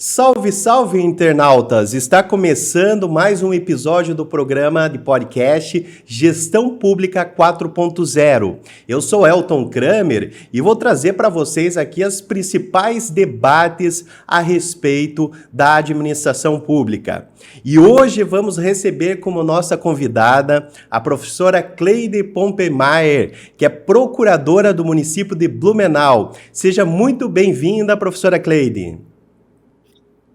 Salve, salve, internautas! Está começando mais um episódio do programa de podcast Gestão Pública 4.0. Eu sou Elton Kramer e vou trazer para vocês aqui os principais debates a respeito da administração pública. E hoje vamos receber como nossa convidada a professora Cleide Pompemeyer, que é procuradora do município de Blumenau. Seja muito bem-vinda, professora Cleide.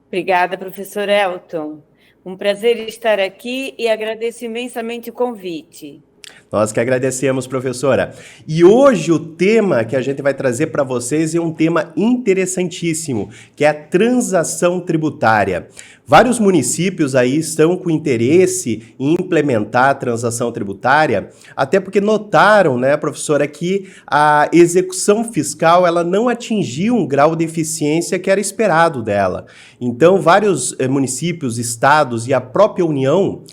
Obrigada, professor Elton. Um prazer estar aqui e agradeço imensamente o convite. Nós que agradecemos, professora. E hoje o tema que a gente vai trazer para vocês é um tema interessantíssimo, que é a transação tributária. Vários municípios aí estão com interesse em implementar a transação tributária, até porque notaram, né, professora, que a execução fiscal ela não atingiu um grau de eficiência que era esperado dela. Então, vários municípios, estados e a própria União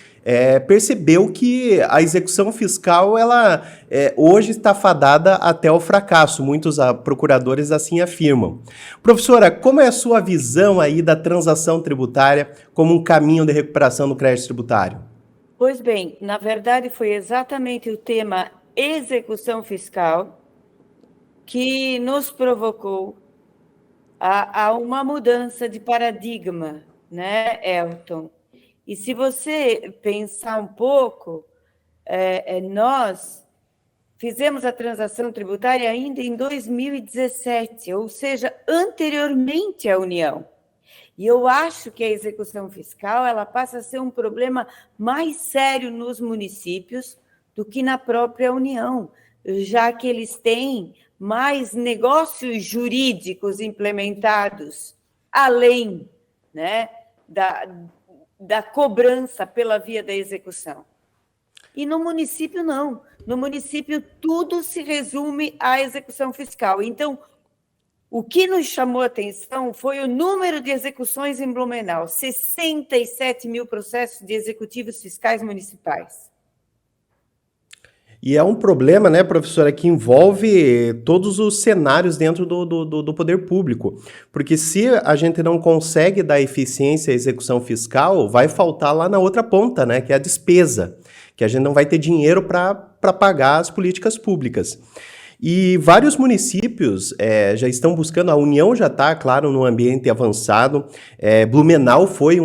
percebeu que a execução fiscal ela hoje está fadada até o fracasso. Muitos procuradores assim afirmam. Professora, como é a sua visão aí da transação tributária como um caminho de recuperação do crédito tributário? Pois bem, na verdade foi exatamente o tema execução fiscal que nos provocou a uma mudança de paradigma, né, Elton? E se você pensar um pouco, nós fizemos a transação tributária ainda em 2017, ou seja, anteriormente à União. E eu acho que a execução fiscal ela passa a ser um problema mais sério nos municípios do que na própria União, já que eles têm mais negócios jurídicos implementados, além, né, da cobrança pela via da execução. E no município, não. No município, tudo se resume à execução fiscal. Então, o que nos chamou a atenção foi o número de execuções em Blumenau, 67 mil processos de executivos fiscais municipais. E é um problema, né, professora, que envolve todos os cenários dentro do poder público. Porque se a gente não consegue dar eficiência à execução fiscal, vai faltar lá na outra ponta, né, que é a despesa, que a gente não vai ter dinheiro para pagar as políticas públicas. E vários municípios já estão buscando, a União já está, claro, no ambiente avançado. Blumenau foi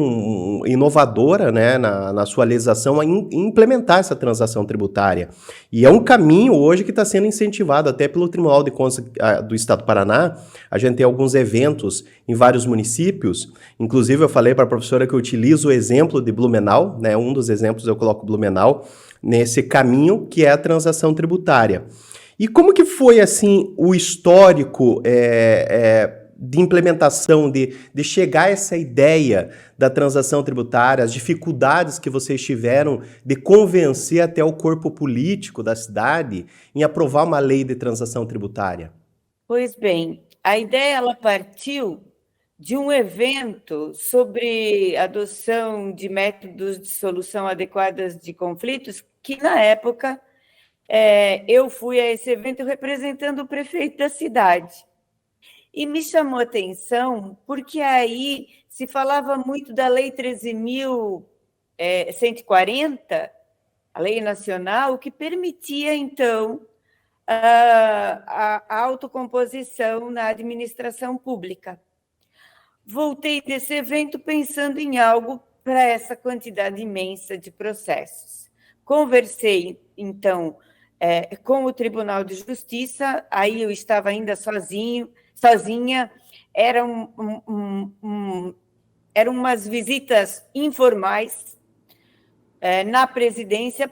inovadora, né, na sua legislação em implementar essa transação tributária. E é um caminho hoje que está sendo incentivado até pelo Tribunal de Contas do Estado do Paraná. A gente tem alguns eventos em vários municípios. Inclusive, eu falei para a professora que eu utilizo o exemplo de Blumenau, né, um dos exemplos eu coloco Blumenau, nesse caminho que é a transação tributária. E como que foi, assim, o histórico de implementação, de chegar a essa ideia da transação tributária, as dificuldades que vocês tiveram de convencer até o corpo político da cidade em aprovar uma lei de transação tributária? Pois bem, a ideia ela partiu de um evento sobre adoção de métodos de solução adequadas de conflitos, que, na época, eu fui a esse evento representando o prefeito da cidade. E me chamou a atenção porque aí se falava muito da Lei 13.140, a lei nacional, que permitia, então, a autocomposição na administração pública. Voltei desse evento pensando em algo para essa quantidade imensa de processos. Conversei, então, com o Tribunal de Justiça, aí eu estava ainda sozinha, eram umas visitas informais na presidência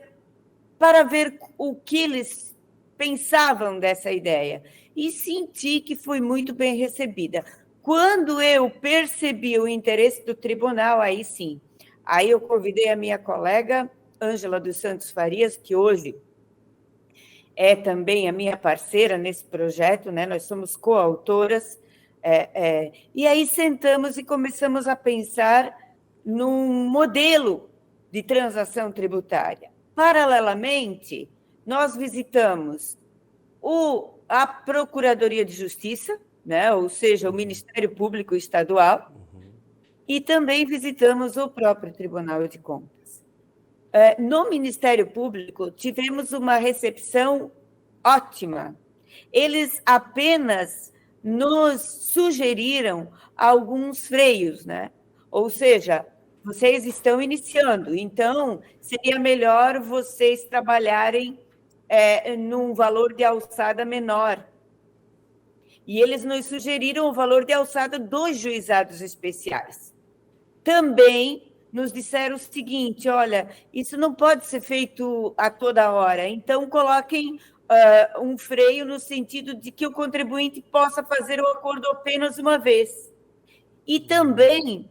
para ver o que eles pensavam dessa ideia. e senti que fui muito bem recebida. Quando eu percebi o interesse do tribunal, aí sim, aí eu convidei a minha colega, Ângela dos Santos Farias, que hoje é também a minha parceira nesse projeto, né? Nós somos coautoras, e aí sentamos e começamos a pensar num modelo de transação tributária. Paralelamente, nós visitamos a Procuradoria de Justiça, né? Ou seja, o Ministério Público Estadual, e também visitamos o próprio Tribunal de Contas. No Ministério Público, tivemos uma recepção ótima. Eles apenas nos sugeriram alguns freios, né? Ou seja, vocês estão iniciando, então seria melhor vocês trabalharem num valor de alçada menor. E eles nos sugeriram o valor de alçada dos juizados especiais. Também nos disseram o seguinte: olha, isso não pode ser feito a toda hora, então coloquem um freio no sentido de que o contribuinte possa fazer o acordo apenas uma vez. E também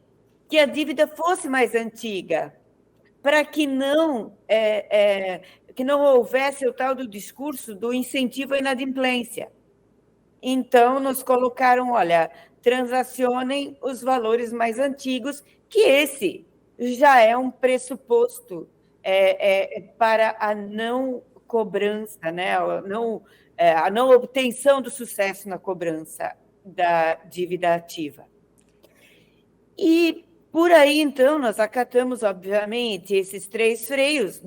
que a dívida fosse mais antiga, para que não houvesse o tal do discurso do incentivo à inadimplência. Então, nos colocaram, olha, transacionem os valores mais antigos, que esse já é um pressuposto para a não cobrança, né? A não obtenção do sucesso na cobrança da dívida ativa. E por aí, então, nós acatamos, obviamente, esses 3 freios,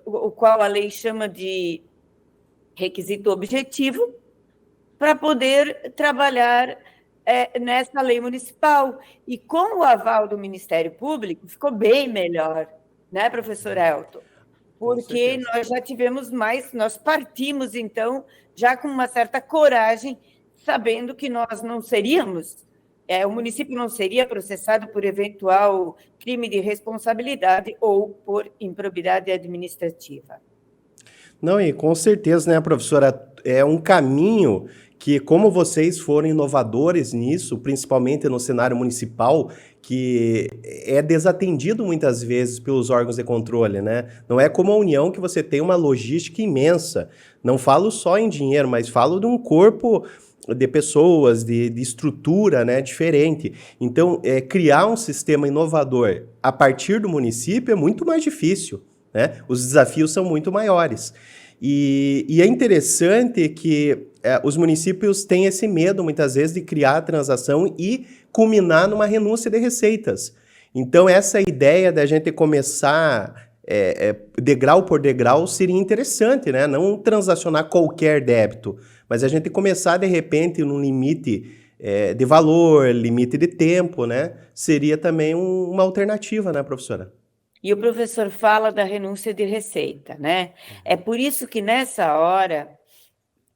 o qual a lei chama de requisito objetivo, para poder trabalhar nessa lei municipal. E com o aval do Ministério Público, ficou bem melhor, né, professor Elton? Porque nós já tivemos nós partimos, então, já com uma certa coragem, sabendo que nós não seríamos, o município não seria processado por eventual crime de responsabilidade ou por improbidade administrativa. Não, e com certeza, né, professora, é um caminho que, como vocês foram inovadores nisso, principalmente no cenário municipal, que é desatendido muitas vezes pelos órgãos de controle, né? Não é como a União, que você tem uma logística imensa. Não falo só em dinheiro, mas falo de um corpo de pessoas, de estrutura, né, diferente. Então, criar um sistema inovador a partir do município é muito mais difícil, né? Os desafios são muito maiores. E é interessante que os municípios têm esse medo, muitas vezes, de criar a transação e culminar numa renúncia de receitas. Então, essa ideia da gente começar degrau por degrau seria interessante, né? Não transacionar qualquer débito, mas a gente começar, de repente, num limite de valor, limite de tempo, né? Seria também uma alternativa, né, professora? E o professor fala da renúncia de receita, né? É por isso que, nessa hora,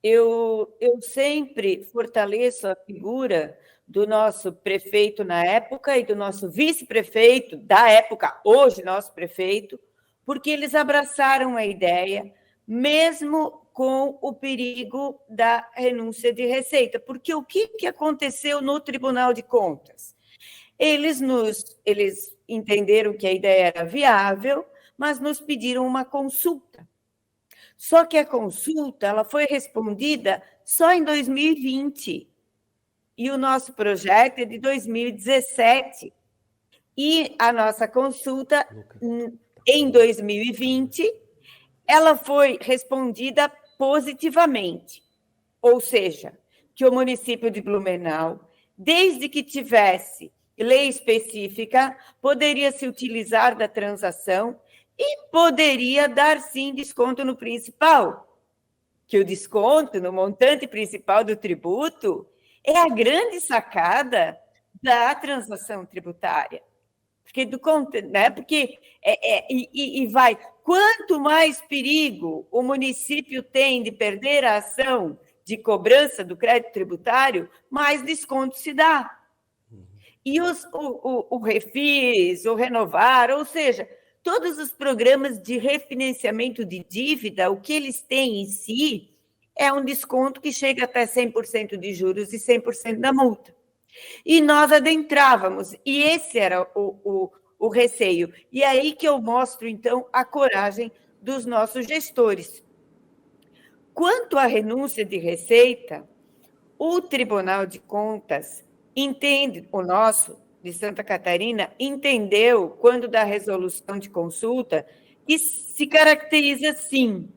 eu sempre fortaleço a figura do nosso prefeito na época e do nosso vice-prefeito da época, hoje nosso prefeito, porque eles abraçaram a ideia, mesmo com o perigo da renúncia de receita. Porque o que aconteceu no Tribunal de Contas? Eles entenderam que a ideia era viável, mas nos pediram uma consulta. Só que a consulta ela foi respondida só em 2020, e o nosso projeto é de 2017. E a nossa consulta, em 2020, ela foi respondida positivamente, ou seja, que o município de Blumenau, desde que tivesse lei específica, poderia se utilizar da transação e poderia dar, sim, desconto no principal, que o desconto no montante principal do tributo é a grande sacada da transação tributária. Porque vai, quanto mais perigo o município tem de perder a ação de cobrança do crédito tributário, mais desconto se dá. E o Refis, o Renovar, ou seja, todos os programas de refinanciamento de dívida, o que eles têm em si é um desconto que chega até 100% de juros e 100% da multa. E nós adentrávamos, e esse era o receio. E é aí que eu mostro, então, a coragem dos nossos gestores. Quanto à renúncia de receita, o Tribunal de Contas entende, o nosso, de Santa Catarina, entendeu, quando da resolução de consulta, que se caracteriza, sim,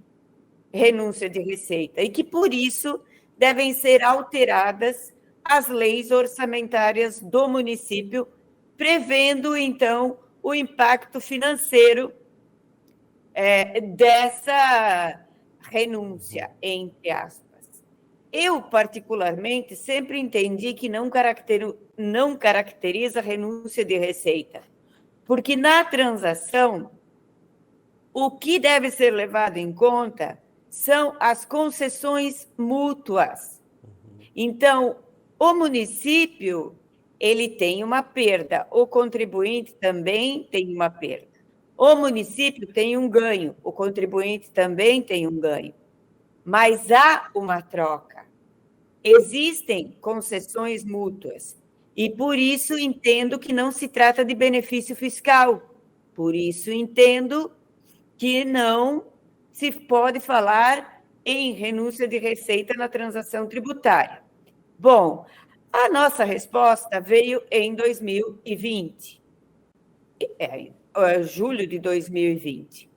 renúncia de receita, e que, por isso, devem ser alteradas as leis orçamentárias do município, prevendo, então, o impacto financeiro dessa renúncia, entre aspas. Eu, particularmente, sempre entendi que não caracteriza renúncia de receita, porque na transação, o que deve ser levado em conta são as concessões mútuas. Então, o município, ele tem uma perda, o contribuinte também tem uma perda. O município tem um ganho, o contribuinte também tem um ganho. Mas há uma troca. Existem concessões mútuas. E por isso entendo que não se trata de benefício fiscal. Por isso entendo que não se pode falar em renúncia de receita na transação tributária. Bom, a nossa resposta veio em 2020, julho de 2020.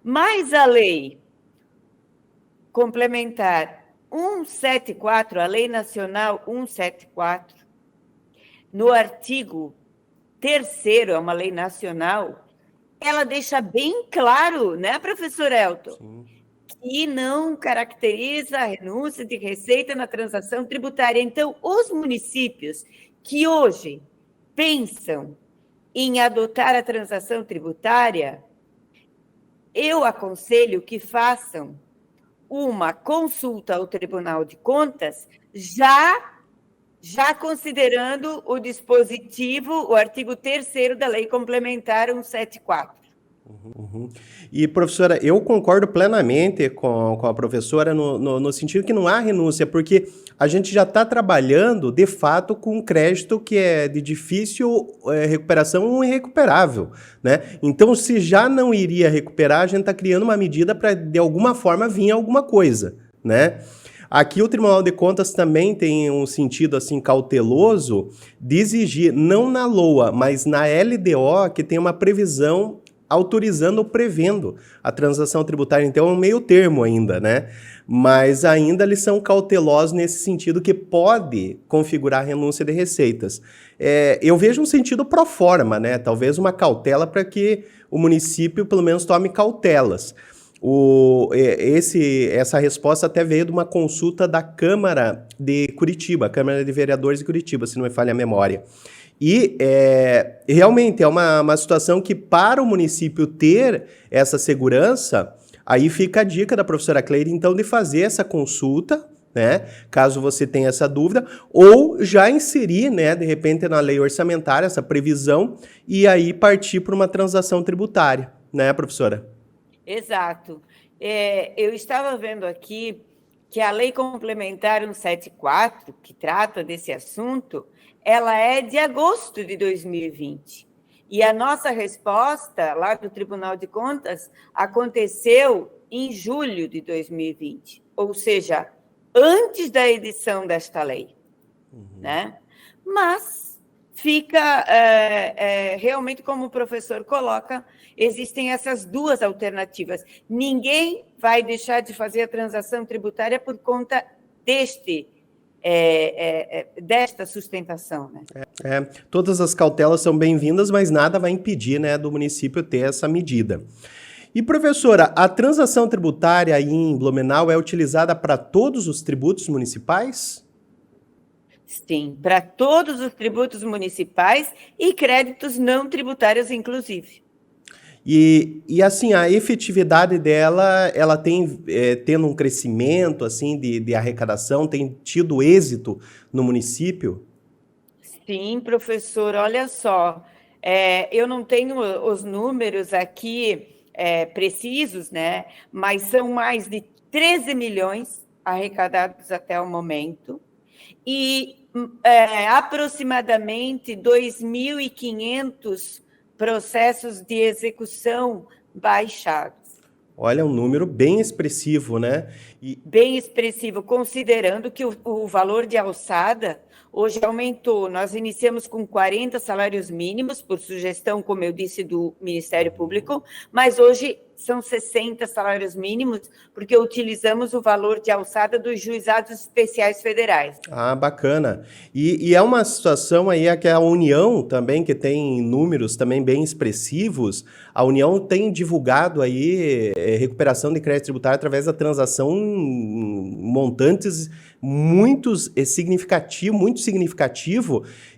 Mas a lei complementar 174, a Lei Nacional 174, no artigo 3º, é uma lei nacional, ela deixa bem claro, né, professor Elton? Sim. Que não caracteriza a renúncia de receita na transação tributária. Então, os municípios que hoje pensam em adotar a transação tributária, eu aconselho que façam uma consulta ao Tribunal de Contas, já considerando o dispositivo, o artigo 3º da Lei Complementar 174. Uhum. E, professora, eu concordo plenamente com a professora no sentido que não há renúncia, porque a gente já está trabalhando, de fato, com um crédito que é de difícil recuperação ou irrecuperável, né? Então, se já não iria recuperar, a gente está criando uma medida para, de alguma forma, vir alguma coisa, né? Aqui o Tribunal de Contas também tem um sentido assim cauteloso de exigir, não na LOA, mas na LDO, que tem uma previsão autorizando ou prevendo a transação tributária. Então é um meio termo ainda, né? Mas ainda eles são cautelosos nesse sentido que pode configurar renúncia de receitas. Eu vejo um sentido pro forma, né? Talvez uma cautela para que o município pelo menos tome cautelas. Essa resposta até veio de uma consulta da Câmara de Curitiba, Câmara de Vereadores de Curitiba, se não me falha a memória. E realmente é uma situação que, para o município ter essa segurança, aí fica a dica da professora Cleide, então, de fazer essa consulta, né, caso você tenha essa dúvida, ou já inserir, né, de repente, na lei orçamentária essa previsão e aí partir para uma transação tributária, né, professora? Exato. Eu estava vendo aqui que a Lei Complementar 174, que trata desse assunto, ela é de agosto de 2020. E a nossa resposta lá do Tribunal de Contas aconteceu em julho de 2020, ou seja, antes da edição desta lei. Né? Mas fica realmente, como o professor coloca, existem essas duas alternativas. Ninguém vai deixar de fazer a transação tributária por conta desta sustentação. Né? Todas as cautelas são bem-vindas, mas nada vai impedir, né, do município ter essa medida. E, professora, a transação tributária aí em Blumenau é utilizada para todos os tributos municipais? Sim, para todos os tributos municipais e créditos não tributários, inclusive. E assim, a efetividade dela, ela tem tendo um crescimento assim de arrecadação, tem tido êxito no município? Sim, professor, olha só, eu não tenho os números aqui precisos, né? Mas são mais de 13 milhões arrecadados até o momento e aproximadamente 2.500 processos de execução baixados. Olha, um número bem expressivo, né? Bem expressivo, considerando que o valor de alçada hoje aumentou. Nós iniciamos com 40 salários mínimos, por sugestão, como eu disse, do Ministério Público, mas hoje são 60 salários mínimos, porque utilizamos o valor de alçada dos juizados especiais federais. Ah, bacana. E é uma situação aí que a União também, que tem números também bem expressivos, a União tem divulgado aí recuperação de crédito tributário através da transação montantes muito significativo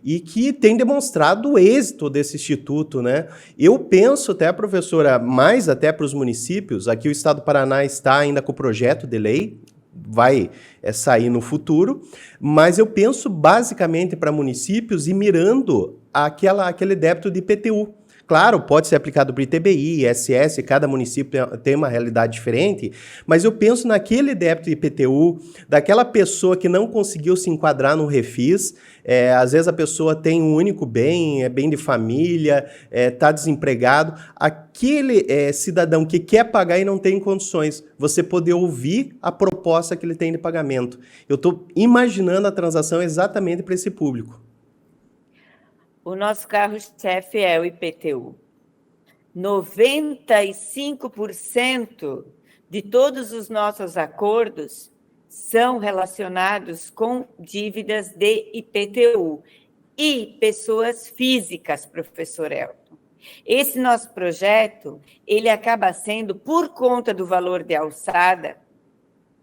e que tem demonstrado o êxito desse instituto, né? Eu penso até, professora, mais até para os municípios, aqui o Estado do Paraná está ainda com o projeto de lei, vai sair no futuro, mas eu penso basicamente para municípios e mirando aquele débito de IPTU. Claro, pode ser aplicado para ITBI, ISS, cada município tem uma realidade diferente, mas eu penso naquele débito de IPTU, daquela pessoa que não conseguiu se enquadrar no Refis, às vezes a pessoa tem um único bem, é bem de família, está desempregado, aquele cidadão que quer pagar e não tem condições, você poder ouvir a proposta que ele tem de pagamento. Eu estou imaginando a transação exatamente para esse público. O nosso carro-chefe é o IPTU. 95% de todos os nossos acordos são relacionados com dívidas de IPTU e pessoas físicas, professor Elton. Esse nosso projeto, ele acaba sendo, por conta do valor de alçada,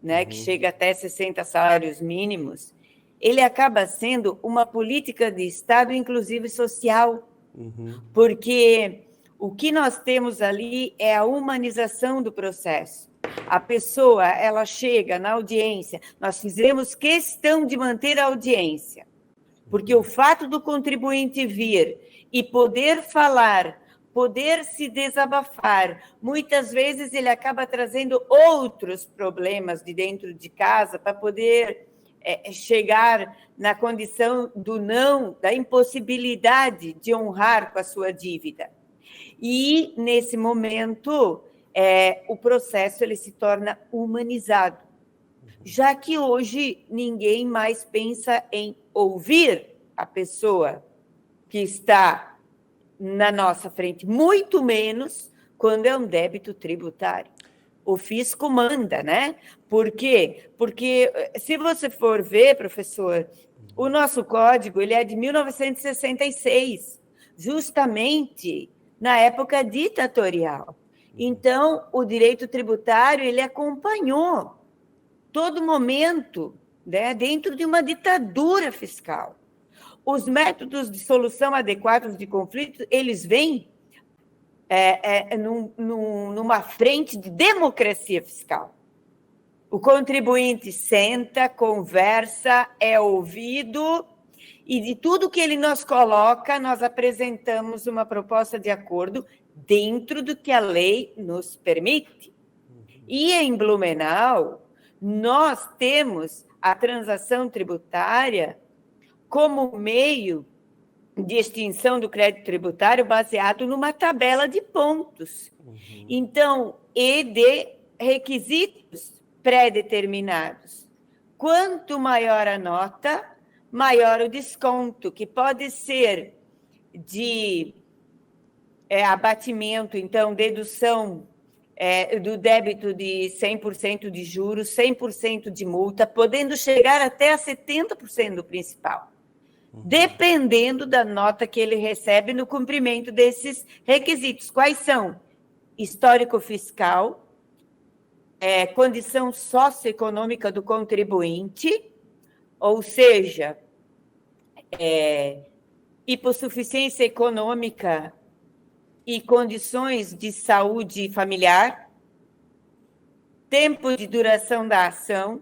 né, que chega até 60 salários mínimos, ele acaba sendo uma política de Estado, inclusive social, porque o que nós temos ali é a humanização do processo. A pessoa, ela chega na audiência, nós fizemos questão de manter a audiência, porque o fato do contribuinte vir e poder falar, poder se desabafar, muitas vezes ele acaba trazendo outros problemas de dentro de casa para poder chegar na condição do não, da impossibilidade de honrar com a sua dívida. E, nesse momento, o processo ele se torna humanizado, já que hoje ninguém mais pensa em ouvir a pessoa que está na nossa frente, muito menos quando é um débito tributário. O fisco manda, né? Por quê? Porque, se você for ver, professor, o nosso código ele é de 1966, justamente na época ditatorial. Então, o direito tributário ele acompanhou todo momento, né, dentro de uma ditadura fiscal. Os métodos de solução adequados de conflitos, eles vêm numa frente de democracia fiscal. O contribuinte senta, conversa, é ouvido, e de tudo que ele nos coloca, nós apresentamos uma proposta de acordo dentro do que a lei nos permite. E em Blumenau, nós temos a transação tributária como meio de extinção do crédito tributário baseado numa tabela de pontos. Então, e de requisitos pré-determinados. Quanto maior a nota, maior o desconto, que pode ser de abatimento, então, dedução do débito de 100% de juros, 100% de multa, podendo chegar até a 70% do principal, dependendo da nota que ele recebe no cumprimento desses requisitos. Quais são? Histórico fiscal, condição socioeconômica do contribuinte, ou seja, hipossuficiência econômica e condições de saúde familiar, tempo de duração da ação,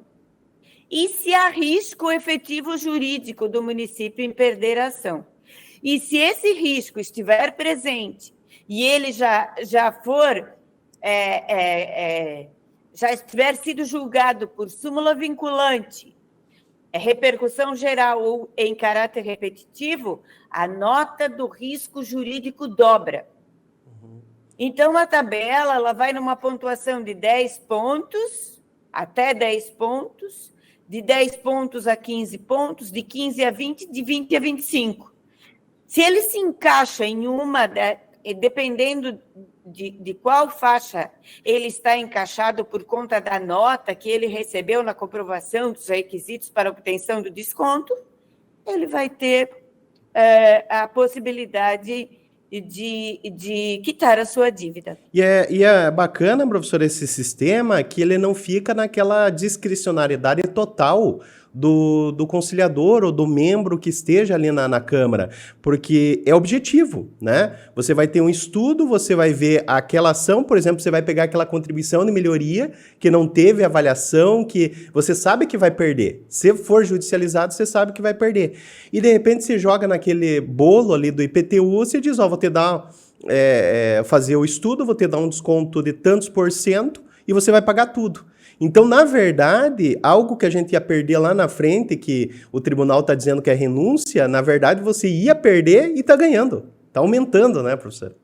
e se há risco efetivo jurídico do município em perder a ação. E se esse risco estiver presente e ele já for já estiver sido julgado por súmula vinculante, repercussão geral ou em caráter repetitivo, a nota do risco jurídico dobra. Então, a tabela ela vai numa pontuação de 10 pontos, até 10 pontos, de 10 pontos a 15 pontos, de 15 a 20, de 20 a 25. Se ele se encaixa em uma, dependendo de qual faixa ele está encaixado por conta da nota que ele recebeu na comprovação dos requisitos para obtenção do desconto, ele vai ter a possibilidade de quitar a sua dívida. E é bacana, professor, esse sistema que ele não fica naquela discricionariedade total do conciliador ou do membro que esteja ali na Câmara, porque é objetivo, né? Você vai ter um estudo, você vai ver aquela ação, por exemplo, você vai pegar aquela contribuição de melhoria que não teve avaliação, que você sabe que vai perder. Se for judicializado, você sabe que vai perder. E, de repente, você joga naquele bolo ali do IPTU, você diz, ó, vou te dar, fazer o estudo, vou te dar um desconto de tantos % e você vai pagar tudo. Então, na verdade, algo que a gente ia perder lá na frente, que o tribunal está dizendo que é renúncia, na verdade, você ia perder e está ganhando. Está aumentando, né, professor?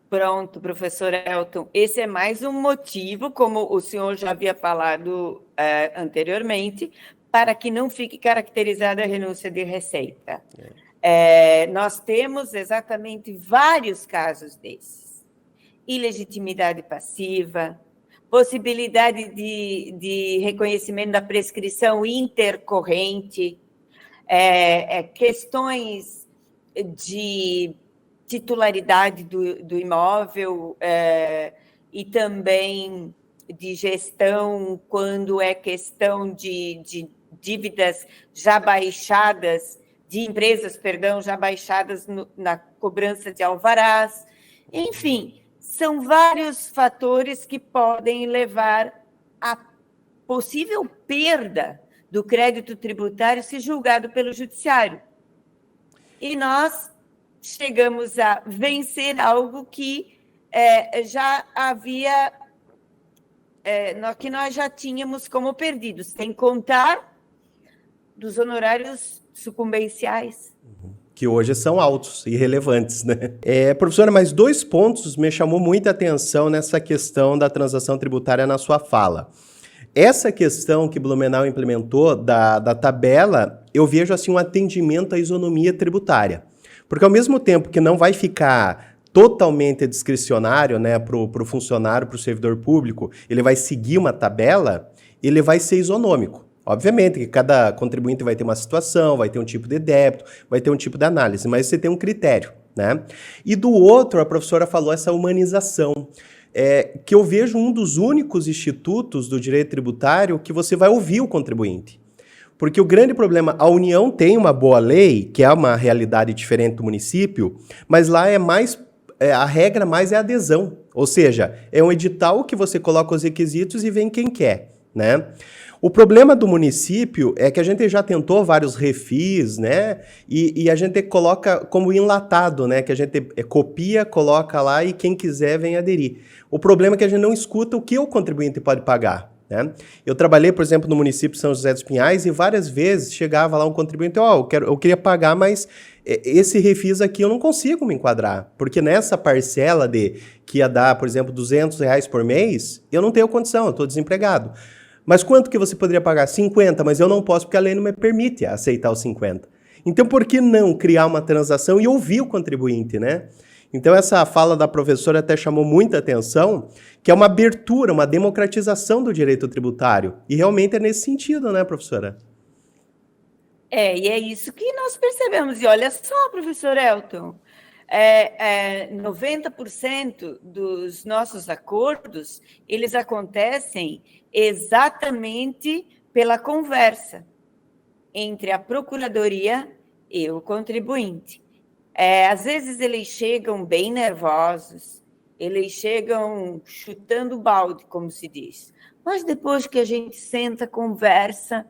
Pronto, professor Elton. Esse é mais um motivo, como o senhor já havia falado anteriormente, para que não fique caracterizada a renúncia de receita. Nós temos exatamente vários casos desses. Ilegitimidade passiva, possibilidade de reconhecimento da prescrição intercorrente, questões de titularidade do imóvel e também de gestão, quando é questão de dívidas já baixadas, de empresas, perdão, já baixadas na cobrança de alvarás. Enfim, são vários fatores que podem levar à possível perda do crédito tributário se julgado pelo judiciário. E nós chegamos a vencer algo que já havia, que nós já tínhamos como perdido, sem contar dos honorários sucumbenciais. Que hoje são altos e relevantes, né? Professora, mas 2 pontos me chamou muita atenção nessa questão da transação tributária na sua fala. Essa questão que Blumenau implementou da tabela, eu vejo assim um atendimento à isonomia tributária. Porque ao mesmo tempo que não vai ficar totalmente discricionário, né, para o funcionário, para o servidor público, ele vai seguir uma tabela, ele vai ser isonômico. Obviamente que cada contribuinte vai ter uma situação, vai ter um tipo de débito, vai ter um tipo de análise, mas você tem um critério, né? E do outro, a professora falou essa humanização, que eu vejo um dos únicos institutos do direito tributário que você vai ouvir o contribuinte. Porque o grande problema, a União tem uma boa lei, que é uma realidade diferente do município, mas lá a regra mais é a adesão. Ou seja, é um edital que você coloca os requisitos e vem quem quer, né? O problema do município é que a gente já tentou vários refis, né? E a gente coloca como enlatado, né? Que a gente copia, coloca lá e quem quiser vem aderir. O problema é que a gente não escuta o que o contribuinte pode pagar, né? Eu trabalhei, por exemplo, no município de São José dos Pinhais e várias vezes chegava lá um contribuinte, eu queria pagar, mas esse refis aqui eu não consigo me enquadrar, porque nessa parcela que ia dar, por exemplo, R$200 por mês, eu não tenho condição, eu estou desempregado. Mas quanto que você poderia pagar? 50, mas eu não posso porque a lei não me permite aceitar os 50. Então, por que não criar uma transação e ouvir o contribuinte, né? Então, essa fala da professora até chamou muita atenção, que é uma abertura, uma democratização do direito tributário. E realmente é nesse sentido, né, professora? E é isso que nós percebemos. E olha só, professor Elton, 90% dos nossos acordos, eles acontecem exatamente pela conversa entre a procuradoria e o contribuinte. Às vezes eles chegam bem nervosos, eles chegam chutando balde, como se diz. Mas depois que a gente senta, conversa,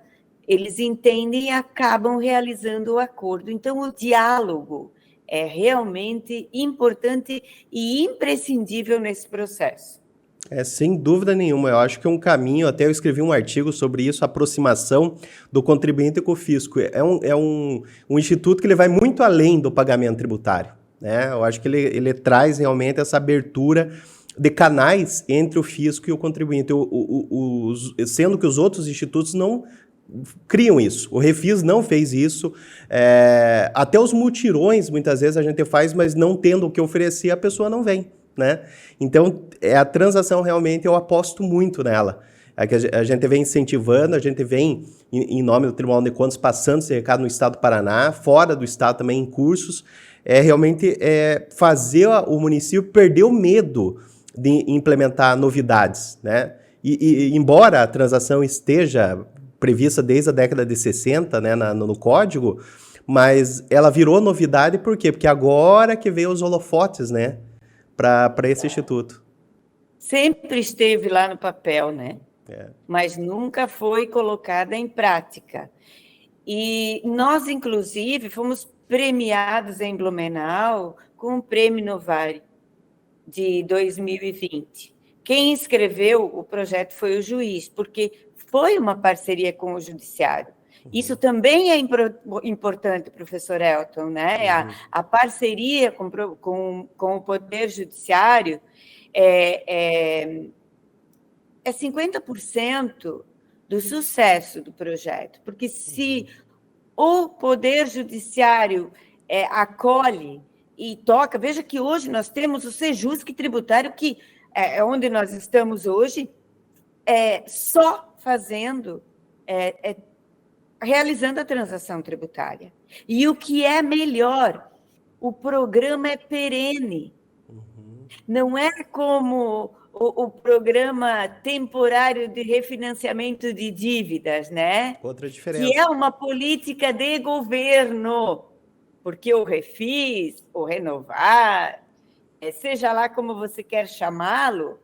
eles entendem e acabam realizando o acordo. Então, o diálogo é realmente importante e imprescindível nesse processo. Sem dúvida nenhuma. Eu acho que é um caminho, até eu escrevi um artigo sobre isso, a aproximação do contribuinte com o fisco. É um instituto que ele vai muito além do pagamento tributário, né? Eu acho que ele traz realmente essa abertura de canais entre o fisco e o contribuinte, sendo que os outros institutos não criam isso. O Refis não fez isso. Até os mutirões, muitas vezes, a gente faz, mas não tendo o que oferecer, a pessoa não vem, né? Então, a transação, realmente, eu aposto muito nela. Que a gente vem incentivando, a gente vem, em nome do Tribunal de Contas, passando esse recado no Estado do Paraná, fora do Estado também, em cursos, realmente fazer o município perder o medo de implementar novidades, né? E embora a transação esteja prevista desde a década de 60, né, no código, mas ela virou novidade por quê? Porque agora que veio os holofotes, né, para esse instituto. Sempre esteve lá no papel, né? Mas nunca foi colocada em prática. E nós, inclusive, fomos premiados em Blumenau com o Prêmio Novari de 2020. Quem escreveu o projeto foi o juiz, porque foi uma parceria com o judiciário. Isso também é importante, professor Elton, né? A parceria com o Poder Judiciário é 50% do sucesso do projeto, porque se o Poder Judiciário acolhe e toca, veja que hoje nós temos o Sejusc tributário, que é onde nós estamos hoje, só fazendo, realizando a transação tributária. E o que é melhor, o programa é perene. Não é como o programa temporário de refinanciamento de dívidas, né? Outra diferença. Que é uma política de governo, porque o Refis, o Renovar, seja lá como você quer chamá-lo,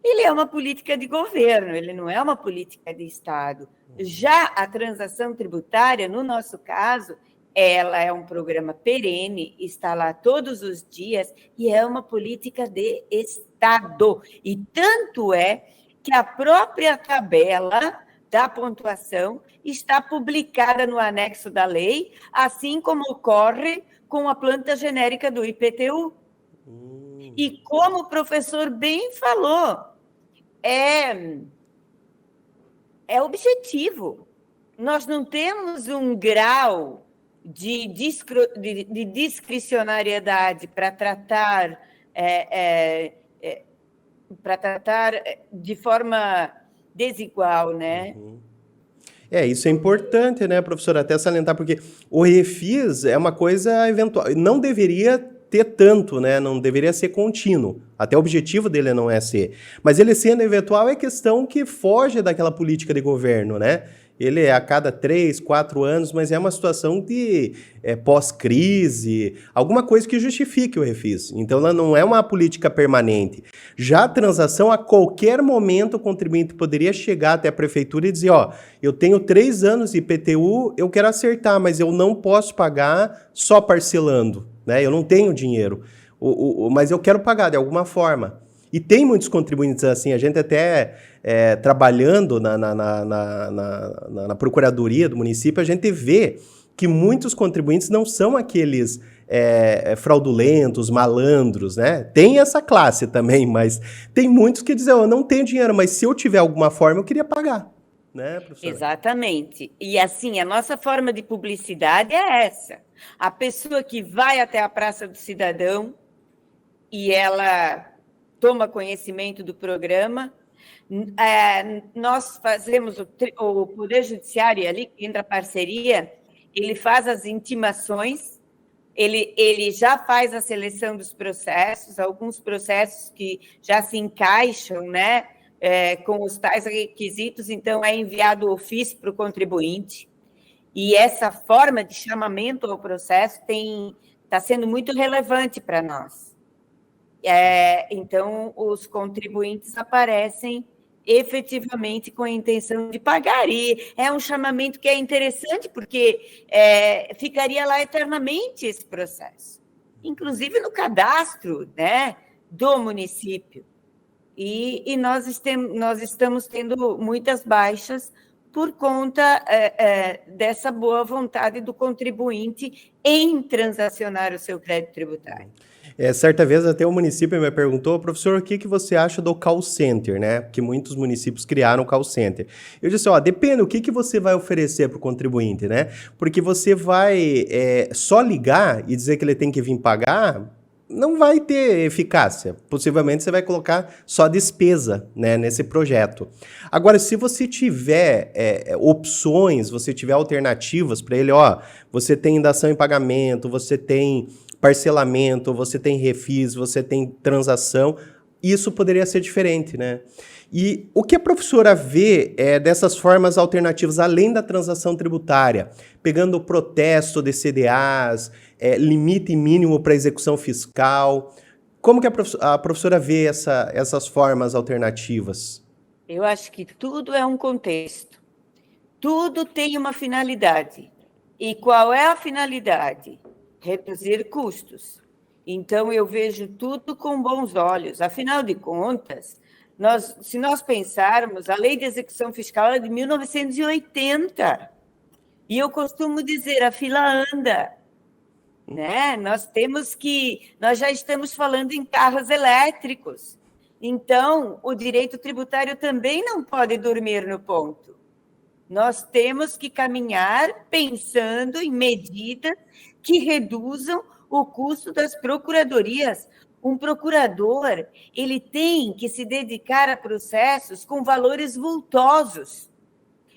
ele é uma política de governo, ele não é uma política de Estado. Já a transação tributária, no nosso caso, ela é um programa perene, está lá todos os dias e é uma política de Estado. E tanto é que a própria tabela da pontuação está publicada no anexo da lei, assim como ocorre com a planta genérica do IPTU. E como o professor bem falou, é objetivo. Nós não temos um grau de discricionariedade para tratar de forma desigual, né? Isso é importante, né, professora, até salientar, porque o Refis é uma coisa eventual, não deveria ter tanto, né, não deveria ser contínuo, até o objetivo dele não é ser, mas ele sendo eventual é questão que foge daquela política de governo, né, ele é a cada 3, 4 anos, mas é uma situação de pós-crise, alguma coisa que justifique o Refis. Então, ela não é uma política permanente. Já a transação, a qualquer momento, o contribuinte poderia chegar até a prefeitura e dizer, eu tenho 3 anos de IPTU, eu quero acertar, mas eu não posso pagar só parcelando, né? Eu não tenho dinheiro, mas eu quero pagar de alguma forma. E tem muitos contribuintes assim, a gente até trabalhando na procuradoria do município, a gente vê que muitos contribuintes não são aqueles fraudulentos, malandros, né? Tem essa classe também, mas tem muitos que dizem, eu não tenho dinheiro, mas se eu tiver alguma forma, eu queria pagar, né, professora? Exatamente. E assim, a nossa forma de publicidade é essa. A pessoa que vai até a Praça do Cidadão e ela toma conhecimento do programa, nós fazemos, o Poder Judiciário ali, que entra a parceria, ele faz as intimações, ele já faz a seleção dos processos, alguns processos que já se encaixam, né, com os tais requisitos, então é enviado o ofício para o contribuinte, e essa forma de chamamento ao processo está sendo muito relevante para nós. Então, os contribuintes aparecem efetivamente com a intenção de pagar. E é um chamamento que é interessante, porque ficaria lá eternamente esse processo, inclusive no cadastro, né, do município. E nós estamos tendo muitas baixas por conta dessa boa vontade do contribuinte em transacionar o seu crédito tributário. Certa vez até o município me perguntou, professor, o que que você acha do call center, né? Porque muitos municípios criaram call center. Eu disse, ó, depende, o que que você vai oferecer para o contribuinte, né? Porque você vai só ligar e dizer que ele tem que vir pagar, não vai ter eficácia. Possivelmente você vai colocar só despesa, né, nesse projeto. Agora, se você tiver opções, você tiver alternativas para ele, ó, você tem dação em pagamento, você tem parcelamento, você tem refis, você tem transação, isso poderia ser diferente, né? E o que a professora vê dessas formas alternativas, além da transação tributária, pegando o protesto de CDAs, limite mínimo para execução fiscal, como que a professora vê essas formas alternativas? Eu acho que tudo é um contexto, tudo tem uma finalidade. E qual é a finalidade? Reduzir custos. Então, eu vejo tudo com bons olhos. Afinal de contas, se nós pensarmos, a Lei de Execução Fiscal é de 1980. E eu costumo dizer, a fila anda. Né? Nós já estamos falando em carros elétricos. Então, o direito tributário também não pode dormir no ponto. Nós temos que caminhar pensando em medidas que reduzam o custo das procuradorias. Um procurador, ele tem que se dedicar a processos com valores vultosos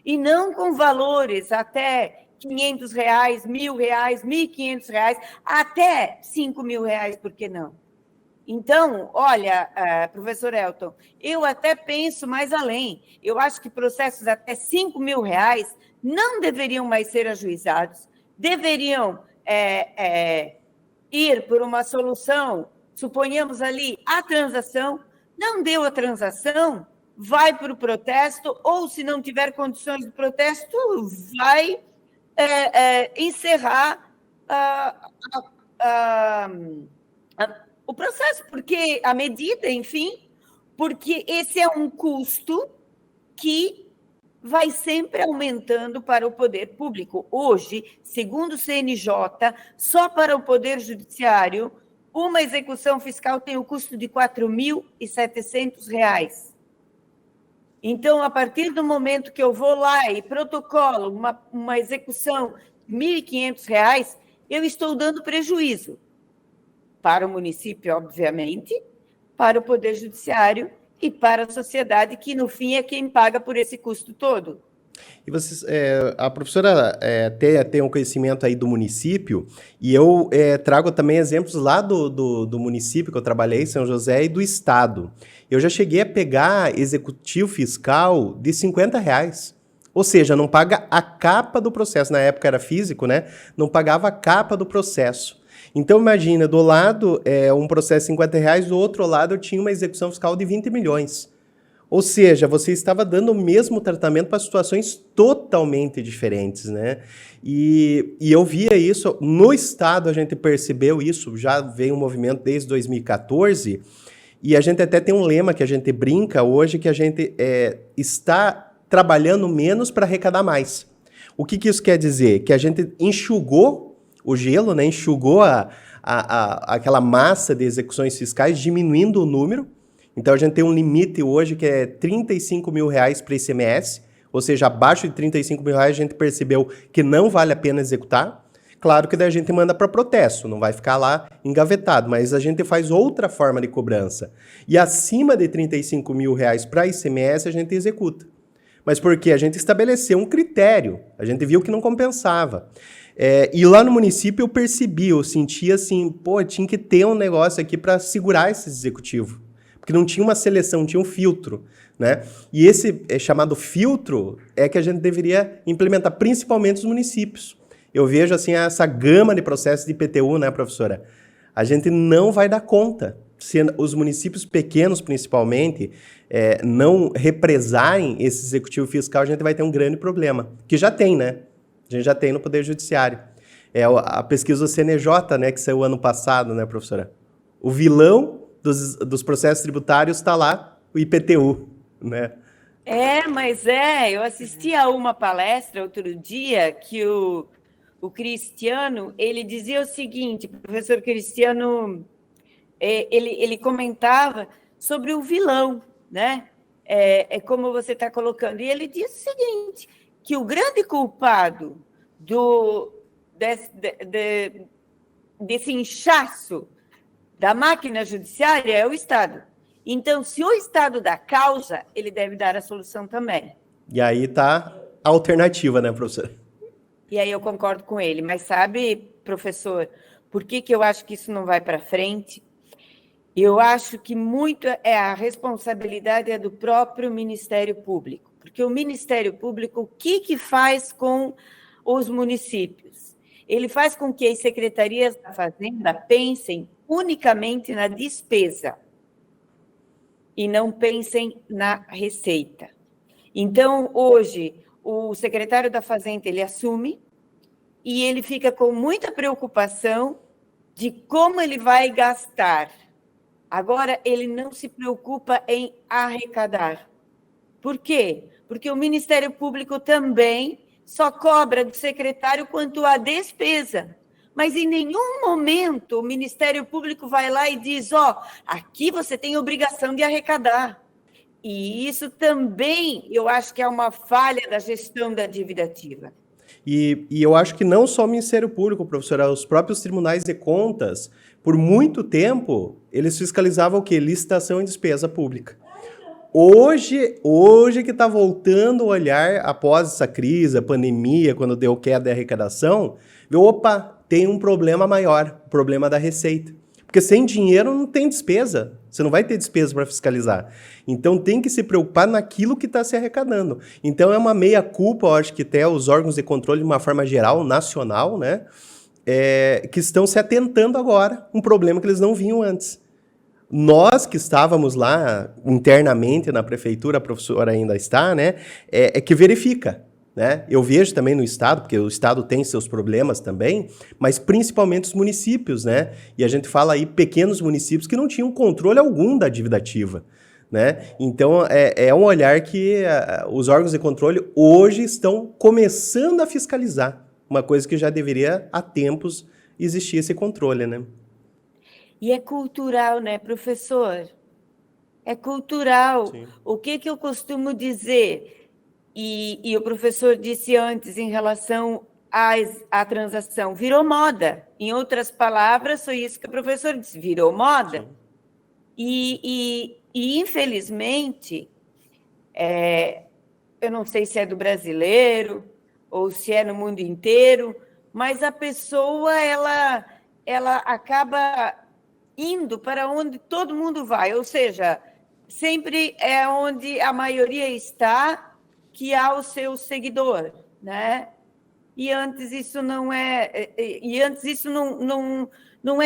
e não com valores até R$500, R$1.000, R$1.500, até R$5.000, por que não? Então, olha, professor Elton, eu até penso mais além. Eu acho que processos até R$5.000 não deveriam mais ser ajuizados, deveriam ir por uma solução, suponhamos ali, a transação, não deu a transação, vai para o protesto, ou se não tiver condições de protesto, vai encerrar o processo, porque a medida, enfim, porque esse é um custo que vai sempre aumentando para o poder público. Hoje, segundo o CNJ, só para o Poder Judiciário, uma execução fiscal tem o custo de R$4.700. Então, a partir do momento que eu vou lá e protocolo uma execução de R$1.500, eu estou dando prejuízo para o município, obviamente, para o Poder Judiciário e para a sociedade, que, no fim, é quem paga por esse custo todo. E vocês, a professora tem um conhecimento aí do município, e eu trago também exemplos lá do município que eu trabalhei, São José, e do estado. Eu já cheguei a pegar executivo fiscal de R$50. Ou seja, não paga a capa do processo. Na época era físico, né? Não pagava a capa do processo. Então, imagina, do lado um processo de R$50, do outro lado eu tinha uma execução fiscal de 20 milhões. Ou seja, você estava dando o mesmo tratamento para situações totalmente diferentes, né? E eu via isso, no estado a gente percebeu isso, já vem um movimento desde 2014, e a gente até tem um lema que a gente brinca hoje, que a gente está trabalhando menos para arrecadar mais. O que isso quer dizer? Que a gente enxugou o gelo, né? Enxugou aquela massa de execuções fiscais, diminuindo o número. Então, a gente tem um limite hoje que é R$35.000 para ICMS, ou seja, abaixo de R$35.000 a gente percebeu que não vale a pena executar. Claro que daí a gente manda para protesto, não vai ficar lá engavetado, mas a gente faz outra forma de cobrança. E acima de R$35.000 para ICMS a gente executa. Mas por quê? A gente estabeleceu um critério, a gente viu que não compensava. E lá no município eu percebi, eu sentia assim, tinha que ter um negócio aqui para segurar esse executivo. Porque não tinha uma seleção, tinha um filtro, né? E esse chamado filtro é que a gente deveria implementar, principalmente os municípios. Eu vejo assim essa gama de processos de IPTU, né, professora? A gente não vai dar conta. Se os municípios pequenos, principalmente, não represarem esse executivo fiscal, a gente vai ter um grande problema. Que já tem, né? A gente já tem no Poder Judiciário. A pesquisa do CNJ, né, que saiu ano passado, né, professora? O vilão dos processos tributários está lá o IPTU, né? Mas eu assisti a uma palestra outro dia que o Cristiano, ele dizia o seguinte, o professor Cristiano, ele comentava sobre o vilão, né? Como você está colocando. E ele diz o seguinte, que o grande culpado desse inchaço da máquina judiciária é o Estado. Então, se o Estado dá causa, ele deve dar a solução também. E aí tá a alternativa, né, professor? E aí eu concordo com ele. Mas sabe, professor, por que eu acho que isso não vai para frente? Eu acho que muito a responsabilidade é do próprio Ministério Público. Porque o Ministério Público, o que faz com os municípios? Ele faz com que as secretarias da Fazenda pensem unicamente na despesa e não pensem na receita. Então, hoje, o secretário da Fazenda, ele assume e ele fica com muita preocupação de como ele vai gastar. Agora, ele não se preocupa em arrecadar. Por quê? Porque o Ministério Público também só cobra do secretário quanto à despesa. Mas em nenhum momento o Ministério Público vai lá e diz, aqui você tem obrigação de arrecadar. E isso também, eu acho que é uma falha da gestão da dívida ativa. E eu acho que não só o Ministério Público, professora, os próprios tribunais de contas, por muito tempo, eles fiscalizavam o quê? Licitação e despesa pública. Hoje que está voltando o olhar após essa crise, a pandemia, quando deu queda de arrecadação, opa, tem um problema maior, o problema da receita. Porque sem dinheiro não tem despesa. Você não vai ter despesa para fiscalizar. Então tem que se preocupar naquilo que está se arrecadando. Então é uma meia-culpa, eu acho que até os órgãos de controle, de uma forma geral, nacional, né? Que estão se atentando agora, um problema que eles não vinham antes. Nós que estávamos lá internamente na prefeitura, a professora ainda está, né? Que verifica. Né? Eu vejo também no Estado, porque o Estado tem seus problemas também, mas principalmente os municípios, né? E a gente fala aí pequenos municípios que não tinham controle algum da dívida ativa, né? Então, é um olhar que os órgãos de controle hoje estão começando a fiscalizar, uma coisa que já deveria, há tempos, existir esse controle, né? E é cultural, né, professor? É cultural. Sim. O que eu costumo dizer... E o professor disse antes em relação à transação, virou moda. Em outras palavras, foi isso que o professor disse, virou moda. E infelizmente, eu não sei se é do brasileiro ou se é no mundo inteiro, mas a pessoa ela acaba indo para onde todo mundo vai, ou seja, sempre é onde a maioria está, que há o seu seguidor, né? E antes isso não é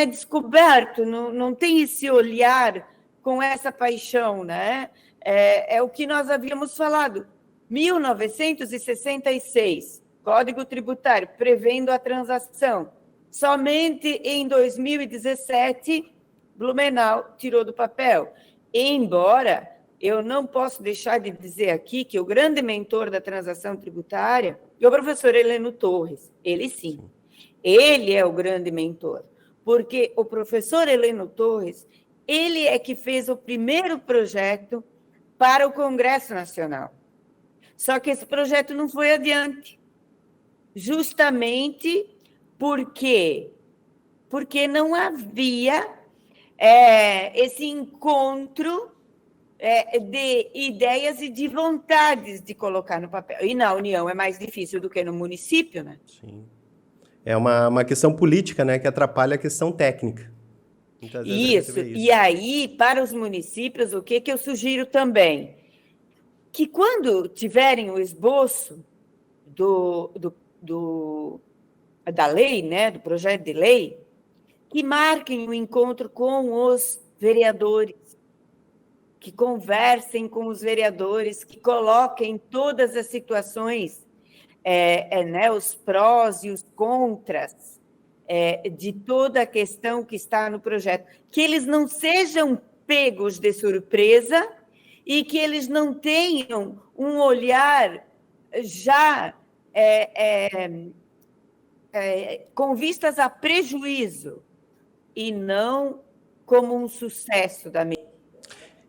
descoberto, não tem esse olhar com essa paixão, né? É o que nós havíamos falado. 1966, Código Tributário, prevendo a transação. Somente em 2017, Blumenau tirou do papel. Embora... eu não posso deixar de dizer aqui que o grande mentor da transação tributária é o professor Heleno Torres. Ele sim, ele é o grande mentor, porque o professor Heleno Torres, ele é que fez o primeiro projeto para o Congresso Nacional. Só que esse projeto não foi adiante, justamente porque não havia esse encontro de ideias e de vontades de colocar no papel. E na União é mais difícil do que no município, né? Sim. É uma questão política, né, que atrapalha a questão técnica. Isso. E aí, para os municípios, o que eu sugiro também? Que quando tiverem o esboço da lei, né, do projeto de lei, que marquem o encontro com os vereadores, que conversem com os vereadores, que coloquem todas as situações, né, os prós e os contras de toda a questão que está no projeto, que eles não sejam pegos de surpresa e que eles não tenham um olhar já com vistas a prejuízo e não como um sucesso da medida.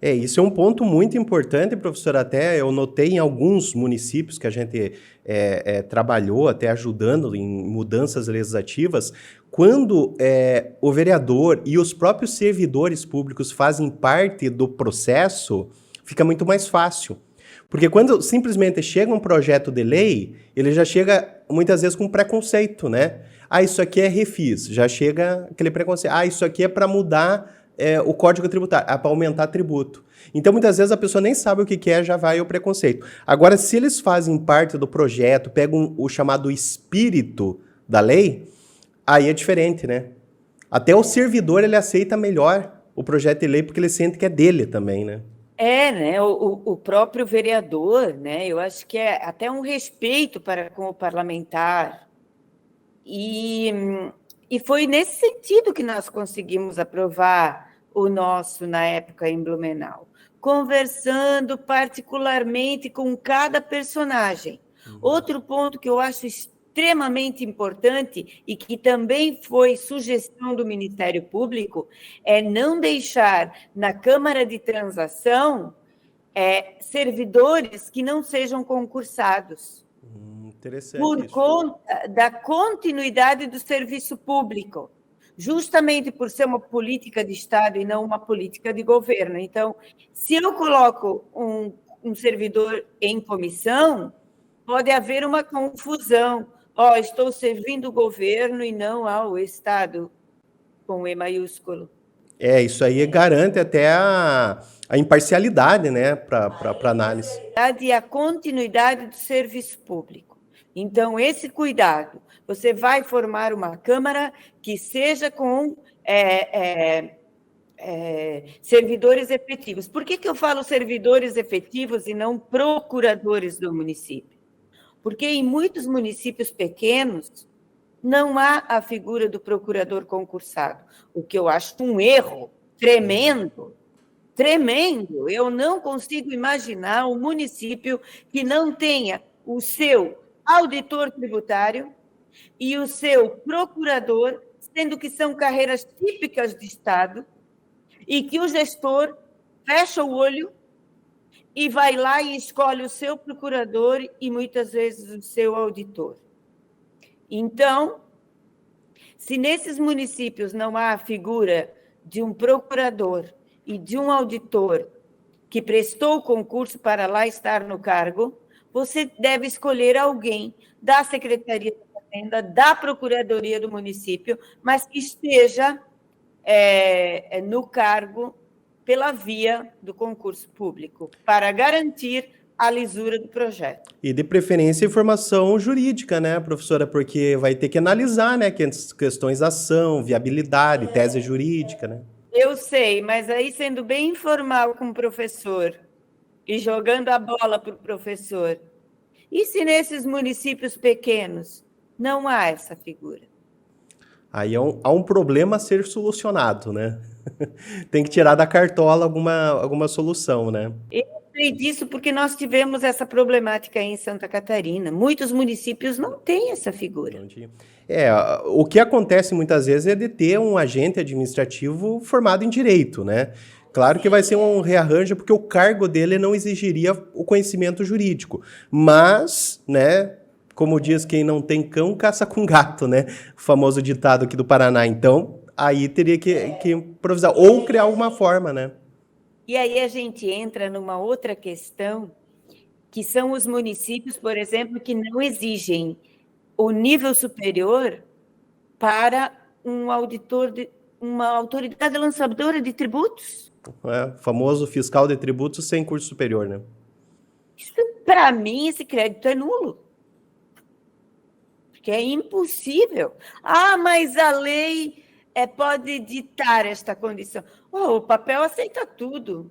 Isso é um ponto muito importante, professor. Até eu notei em alguns municípios que a gente trabalhou, até ajudando em mudanças legislativas, quando o vereador e os próprios servidores públicos fazem parte do processo, fica muito mais fácil. Porque quando simplesmente chega um projeto de lei, ele já chega muitas vezes com preconceito, né? Ah, isso aqui é refis, já chega aquele preconceito. Ah, isso aqui é para mudar o Código Tributário, para aumentar tributo. Então, muitas vezes, a pessoa nem sabe o que é, já vai o preconceito. Agora, se eles fazem parte do projeto, pegam o chamado espírito da lei, aí é diferente, né? Até o servidor, ele aceita melhor o projeto de lei, porque ele sente que é dele também, né? Né? O próprio vereador, né? Eu acho que é até um respeito para com o parlamentar. E foi nesse sentido que nós conseguimos aprovar o nosso, na época, em Blumenau, conversando particularmente com cada personagem. Outro ponto que eu acho extremamente importante e que também foi sugestão do Ministério Público é não deixar na Câmara de Transação servidores que não sejam concursados. Interessante Por isso. conta da continuidade do serviço público, justamente por ser uma política de Estado e não uma política de governo. Então, se eu coloco um servidor em comissão, pode haver uma confusão. Estou servindo o governo e não ao Estado, com E maiúsculo. Isso aí garante até a imparcialidade, né, para análise. E a continuidade do serviço público. Então, esse cuidado. Você vai formar uma Câmara que seja com servidores efetivos. Por que eu falo servidores efetivos e não procuradores do município? Porque em muitos municípios pequenos não há a figura do procurador concursado, o que eu acho um erro tremendo. Tremendo. Eu não consigo imaginar um município que não tenha o seu auditor tributário e o seu procurador, sendo que são carreiras típicas de Estado, e que o gestor fecha o olho e vai lá e escolhe o seu procurador e muitas vezes o seu auditor. Então, se nesses municípios não há a figura de um procurador e de um auditor que prestou o concurso para lá estar no cargo, você deve escolher alguém da Secretaria da Fazenda, da Procuradoria do município, mas que esteja no cargo pela via do concurso público, para garantir a lisura do projeto. E de preferência informação jurídica, né, professora? Porque vai ter que analisar, né, questões da ação, viabilidade, tese jurídica, né? Eu sei, mas aí sendo bem informal com o professor e jogando a bola para o professor. E se nesses municípios pequenos não há essa figura? Aí há um problema a ser solucionado, né? Tem que tirar da cartola alguma solução, né? Eu sei disso porque nós tivemos essa problemática em Santa Catarina. Muitos municípios não têm essa figura. O que acontece muitas vezes é de ter um agente administrativo formado em direito, né? Claro que vai ser um rearranjo porque o cargo dele não exigiria o conhecimento jurídico. Mas, né, como diz quem não tem cão, caça com gato, né? O famoso ditado aqui do Paraná. Então, aí teria que improvisar ou criar alguma forma, né? E aí a gente entra numa outra questão, que são os municípios, por exemplo, que não exigem o nível superior para um auditor, uma autoridade lançadora de tributos. O famoso fiscal de tributos sem curso superior, né? Isso, para mim, esse crédito é nulo. Porque é impossível. Mas a lei pode ditar esta condição. O papel aceita tudo.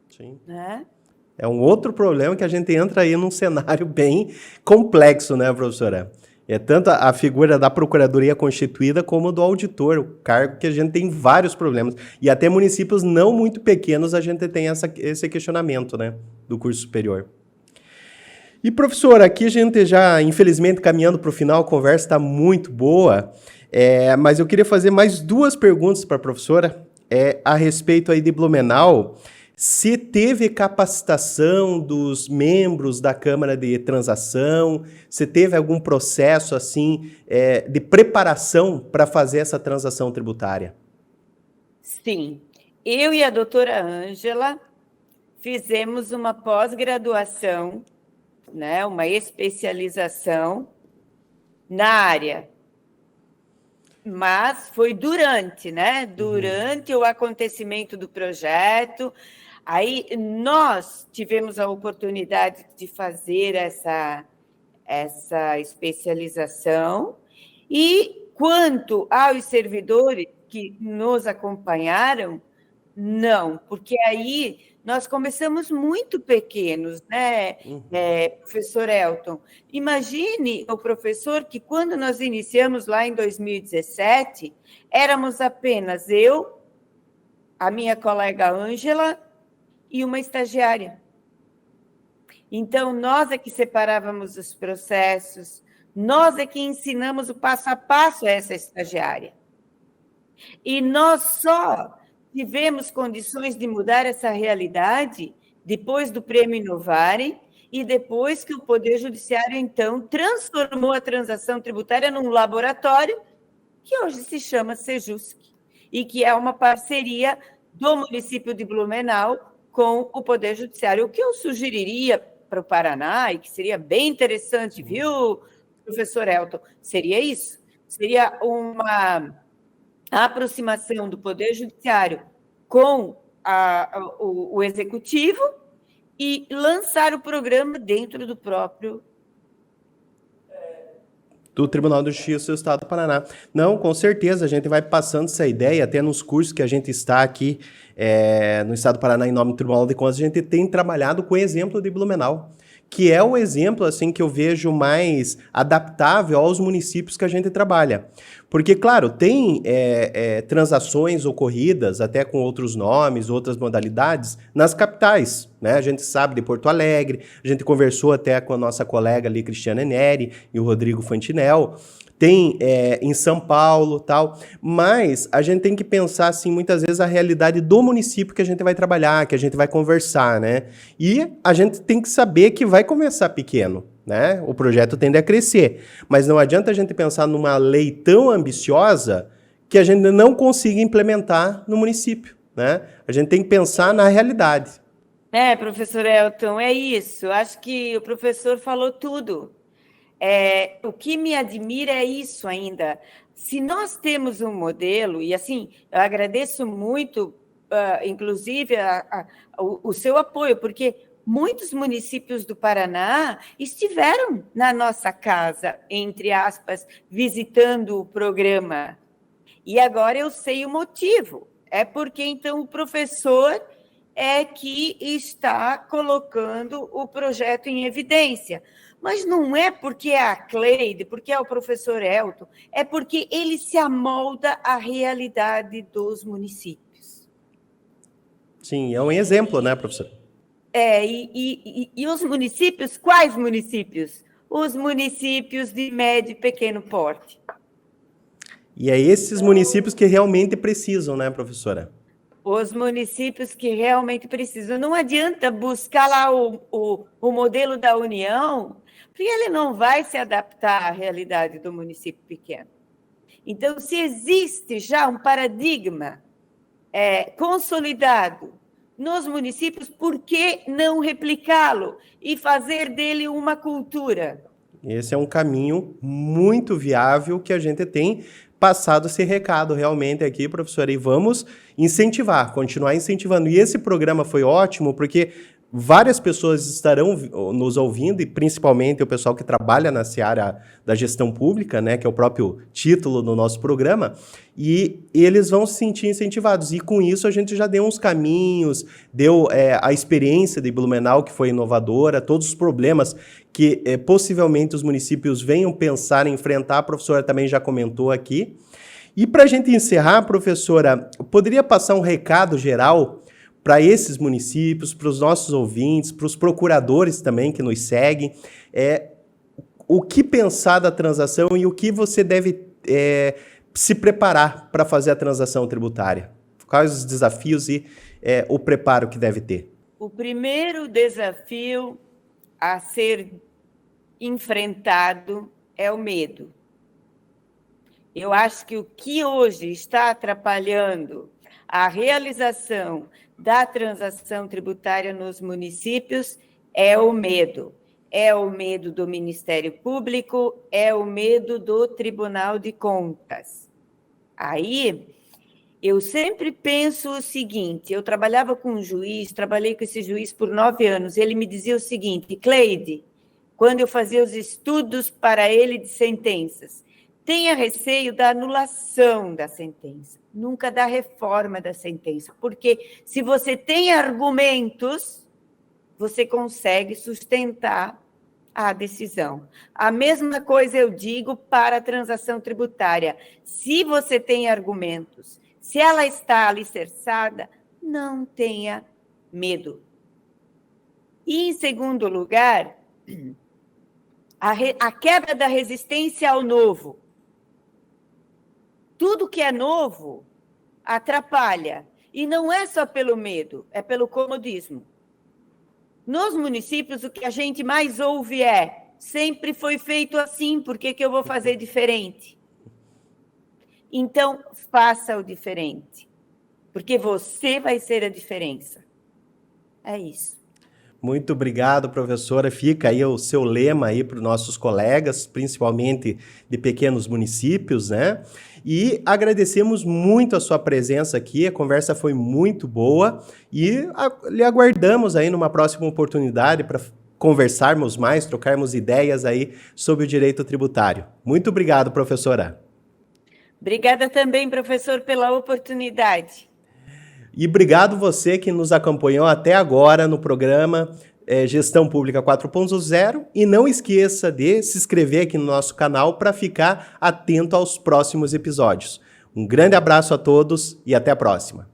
Sim. Né? É um outro problema que a gente entra aí num cenário bem complexo, né, professora? É tanto a figura da Procuradoria Constituída como do auditor, o cargo que a gente tem vários problemas. E até municípios não muito pequenos a gente tem esse questionamento, né, do curso superior. E, professor, aqui a gente já, infelizmente, caminhando para o final, a conversa está muito boa, mas eu queria fazer mais 2 perguntas para a professora a respeito aí de Blumenau. Se teve capacitação dos membros da Câmara de Transação, se teve algum processo assim de preparação para fazer essa transação tributária? Sim, eu e a doutora Ângela fizemos uma pós-graduação, né, uma especialização na área. Mas foi durante, né? Durante o acontecimento do projeto. Aí nós tivemos a oportunidade de fazer essa especialização. E quanto aos servidores que nos acompanharam, não, porque aí nós começamos muito pequenos, né, professor Elton? Imagine o professor que, quando nós iniciamos lá em 2017, éramos apenas eu, a minha colega Ângela e uma estagiária. Então, nós é que separávamos os processos, nós é que ensinamos o passo a passo a essa estagiária. E nós só tivemos condições de mudar essa realidade depois do Prêmio Inovare e depois que o Poder Judiciário, então, transformou a transação tributária num laboratório que hoje se chama Sejusc, e que é uma parceria do município de Blumenau com o Poder Judiciário. O que eu sugeriria para o Paraná, e que seria bem interessante, viu, professor Elton, seria isso. Seria uma aproximação do Poder Judiciário com o Executivo e lançar o programa dentro do próprio do Tribunal de Justiça do Estado do Paraná. Não, com certeza, a gente vai passando essa ideia, até nos cursos que a gente está aqui no Estado do Paraná, em nome do Tribunal de Contas, a gente tem trabalhado com o exemplo de Blumenau, que é o exemplo assim que eu vejo mais adaptável aos municípios que a gente trabalha. Porque, claro, tem transações ocorridas, até com outros nomes, outras modalidades, nas capitais, né? A gente sabe de Porto Alegre, a gente conversou até com a nossa colega ali, Cristiana Neri, e o Rodrigo Fantinel, tem em São Paulo, tal, mas a gente tem que pensar, assim, muitas vezes a realidade do município que a gente vai trabalhar, que a gente vai conversar, né? E a gente tem que saber que vai começar pequeno, né? O projeto tende a crescer, mas não adianta a gente pensar numa lei tão ambiciosa que a gente não consiga implementar no município, né? A gente tem que pensar na realidade. Professor Elton, é isso. Acho que o professor falou tudo. O que me admira é isso ainda. Se nós temos um modelo, e assim, eu agradeço muito, inclusive, o seu apoio, porque muitos municípios do Paraná estiveram na nossa casa, entre aspas, visitando o programa. E agora eu sei o motivo. É porque, então, o professor é que está colocando o projeto em evidência. Mas não é porque é a Cleide, porque é o professor Elton, é porque ele se amolda à realidade dos municípios. Sim, é um exemplo, né, professor? E os municípios, quais municípios? Os municípios de médio e pequeno porte. E é esses municípios que realmente precisam, né, professora? Os municípios que realmente precisam. Não adianta buscar lá o modelo da União, porque ele não vai se adaptar à realidade do município pequeno. Então, se existe já um paradigma consolidado nos municípios, por que não replicá-lo e fazer dele uma cultura? Esse é um caminho muito viável que a gente tem passado esse recado realmente aqui, professora, e vamos incentivar, continuar incentivando. E esse programa foi ótimo porque várias pessoas estarão nos ouvindo, e principalmente o pessoal que trabalha na seara da gestão pública, né, que é o próprio título do nosso programa, e eles vão se sentir incentivados. E com isso a gente já deu uns caminhos, deu a experiência de Blumenau, que foi inovadora, todos os problemas que possivelmente os municípios venham pensar em enfrentar, a professora também já comentou aqui. E para a gente encerrar, professora, poderia passar um recado geral para esses municípios, para os nossos ouvintes, para os procuradores também que nos seguem, o que pensar da transação e o que você deve se preparar para fazer a transação tributária? Quais os desafios e o preparo que deve ter? O primeiro desafio a ser enfrentado é o medo. Eu acho que o que hoje está atrapalhando a realização da transação tributária nos municípios é o medo. É o medo do Ministério Público, é o medo do Tribunal de Contas. Aí, eu sempre penso o seguinte, eu trabalhava com um juiz, trabalhei com esse juiz por 9 anos, ele me dizia o seguinte: Cleide, quando eu fazia os estudos para ele de sentenças, tenha receio da anulação da sentença, nunca da reforma da sentença, porque se você tem argumentos, você consegue sustentar a decisão. A mesma coisa eu digo para a transação tributária. Se você tem argumentos, se ela está alicerçada, não tenha medo. E, em segundo lugar, a quebra da resistência ao novo. Tudo que é novo atrapalha. E não é só pelo medo, é pelo comodismo. Nos municípios, o que a gente mais ouve sempre foi feito assim, por que eu vou fazer diferente? Então, faça o diferente, porque você vai ser a diferença. É isso. Muito obrigado, professora. Fica aí o seu lema aí para os nossos colegas, principalmente de pequenos municípios, né? E agradecemos muito a sua presença aqui, a conversa foi muito boa e lhe aguardamos aí numa próxima oportunidade para conversarmos mais, trocarmos ideias aí sobre o direito tributário. Muito obrigado, professora. Obrigada também, professor, pela oportunidade. E obrigado você que nos acompanhou até agora no programa Gestão Pública 4.0 e não esqueça de se inscrever aqui no nosso canal para ficar atento aos próximos episódios. Um grande abraço a todos e até a próxima.